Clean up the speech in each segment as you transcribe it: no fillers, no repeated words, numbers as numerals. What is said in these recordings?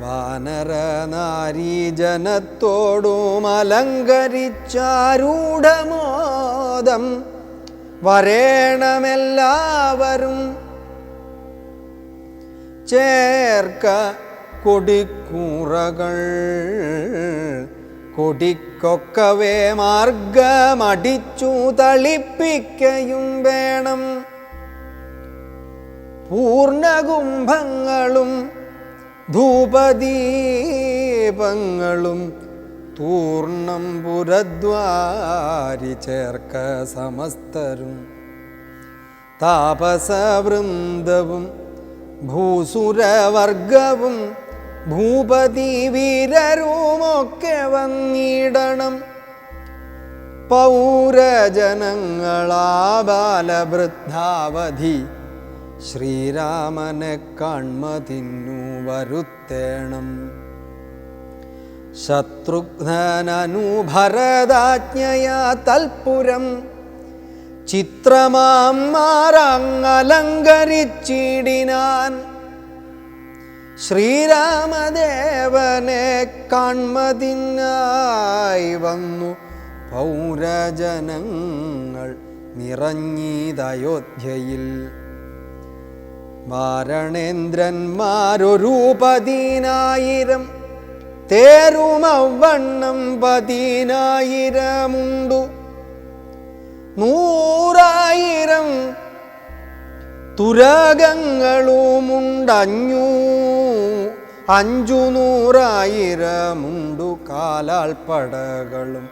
വാനരനാരീജനത്തോടും അലങ്കരിച്ചാരൂഢമോദം വരേണമെല്ലാവരും. ചേർക്ക കൊടിക്കൂറകൾ കൊടിക്കൊക്കവേ മാർഗമടിച്ചു തളിപ്പിക്കയും വേണം. പൂർണ്ണകുംഭങ്ങളും ധൂപദീപങ്ങളും തൂർണം പുരദ്വാരി ചേർക്ക സമസ്തരും. താപസവൃന്ദവും ഭൂസുരവർഗവും ഭൂപതി വീരരുമൊക്കെ വന്നിടണം. പൗരജനങ്ങളാബാലവൃദ്ധാവധി ശ്രീരാമനെ കാൺമതിന്നു വരുത്തേണം. ശത്രുഘ്നനു ഭരതാജ്ഞയാ തൽപുരം ചിത്രമാം മാറങ്ങലങ്കരിച്ചിടിനാൻ. ശ്രീരാമദേവനെ കാൺമതിനായി വന്നു പൗരജനങ്ങൾ നിറഞ്ഞിതയോധ്യയിൽ. വാരണേന്ദ്രന്മാരൊരു 10,000 തേരുമവണ്ണം 10,000 100,000 തുരകങ്ങളുമുണ്ടഞ്ഞു 500,000 കാലാൾപ്പടകളും.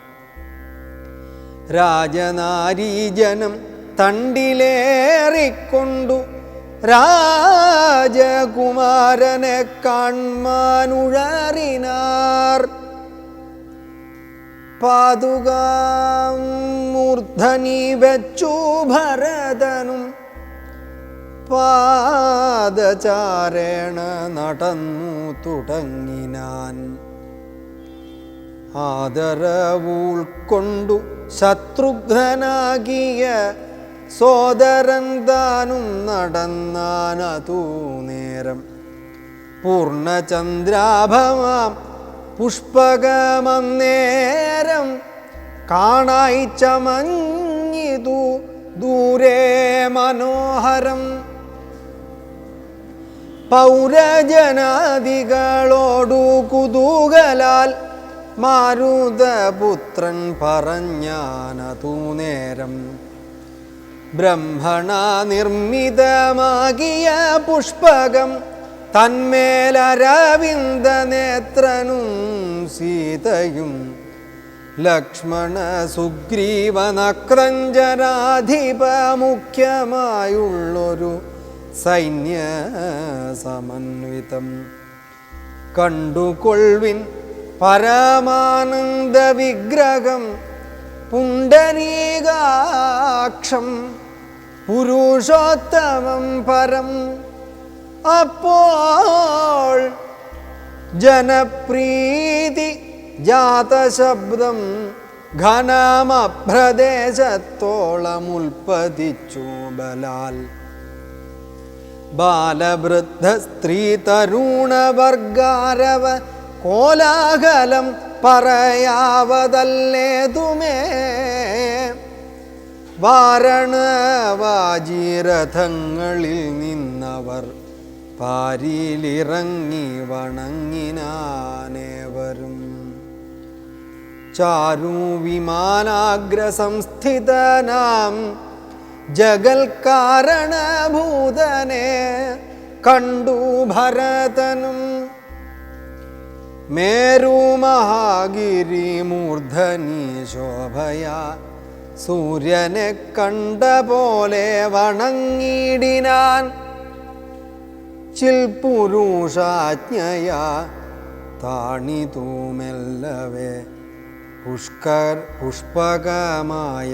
രാജനാരീജനം തണ്ടിലേറിക്കൊണ്ടു രാജകുമാരനെ കാൺമാനുഴറിനാർ. പാതുകാം മൂർധനി വെച്ചു ഭരതനും പാദചാരേണ നടന്നു തുടങ്ങിനാൻ. ആദരവുൾക്കൊണ്ടു ശത്രുഘ്നനാകിയ സോദരൻ താനും നടന്നാനതു നേരം. പൂർണ്ണചന്ദ്രാഭമാം പുഷ്പകമന്നേരം കാണായി ചമഞ്ഞിതു ദൂരെ മനോഹരം. പൗരജനാദികളോടു കുതൂഹലാൽ മാരുതപുത്രൻ പറഞ്ഞാനതു നേരം. ബ്രഹ്മണ നിർമ്മിതമാകിയ പുഷ്പകം തന്മേലരവിന്ദ നേത്രനും സീതയും ലക്ഷ്മണ സുഗ്രീവ നക്രഞ്ജരാധിപ മുഖ്യമായുള്ളൊരു സൈന്യ സമന്വിതം. കണ്ടുകൊൾവിൻ പരമാനന്ദ വിഗ്രഹം പുണ്ടരീകാക്ഷം പുരുഷോത്തമം പരം. അപ്പോൾ ജനപ്രീതി ജാതശബ്ദം ഘനമഭ്രദേശത്തോളമുൽപ്പതിച്ചു ബലാൽ. ബാലവൃദ്ധ സ്ത്രീ തരുണവർഗാരവ കോലാഹലം പറയാവതല്ലേതുമേ. വാരണവാജിരഥങ്ങളിൽ നിന്നവർ പാരിലിറങ്ങി വണങ്ങിനാനേവരും. ചാരുവിമാനാഗ്രസംസ്ഥിതനാം ജഗൽകാരണഭൂതനെ കണ്ടു ഭരതനും. മേരുമഹാഗിരി മൂർധനി ശോഭയാ സൂര്യനെ കണ്ട പോലെ വണങ്ങിടിനാൻ. ചിൽപുരുഷാജ്ഞയാ താണിതുമെല്ലവേ പുഷ്പകമായ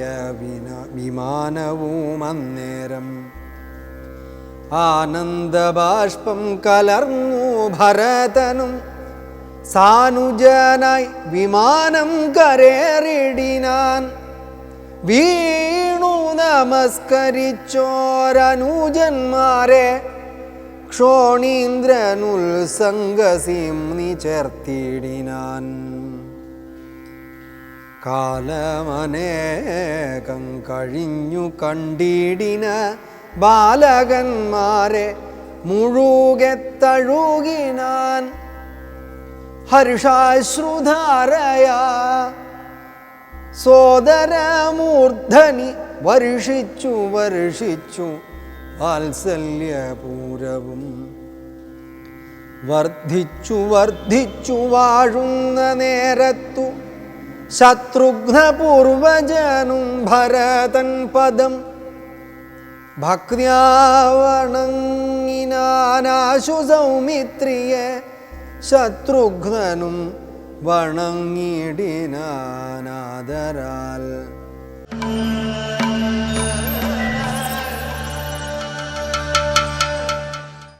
വിമാനവും അന്നേരം. ആനന്ദബാഷ്പം കലർന്നു ഭരതനും സാനുജനായി വിമാനം കരേറിടിനാൻ. വീണു നമസ്കരിച്ചോരനുജന്മാരെ ക്ഷോണീന്ദ്രനുത്സംഗസിംനി ചേർത്തിടിനാൻ. കാലമനേകം കഴിഞ്ഞു കണ്ടിടിന ബാലകന്മാരെ മുഴുകെ തഴുകിനാൻ. ഹർഷാശ്രുധാരയാ സോദരമൂർധനി വർഷിച്ചു വർഷിച്ചു വാത്സല്യപൂരവും. വർദ്ധിച്ചു വർദ്ധിച്ചു വാഴുന്ന നേരത്തു ശത്രുഘ്നപൂർവജനും ഭരതൻ പദം ഭക്ത്യാ വണങ്ങിനാനാശു സൗമിത്രിയെ. ശത്രുഘ്നനും വണങ്ങിടിനാനാദരാൽ.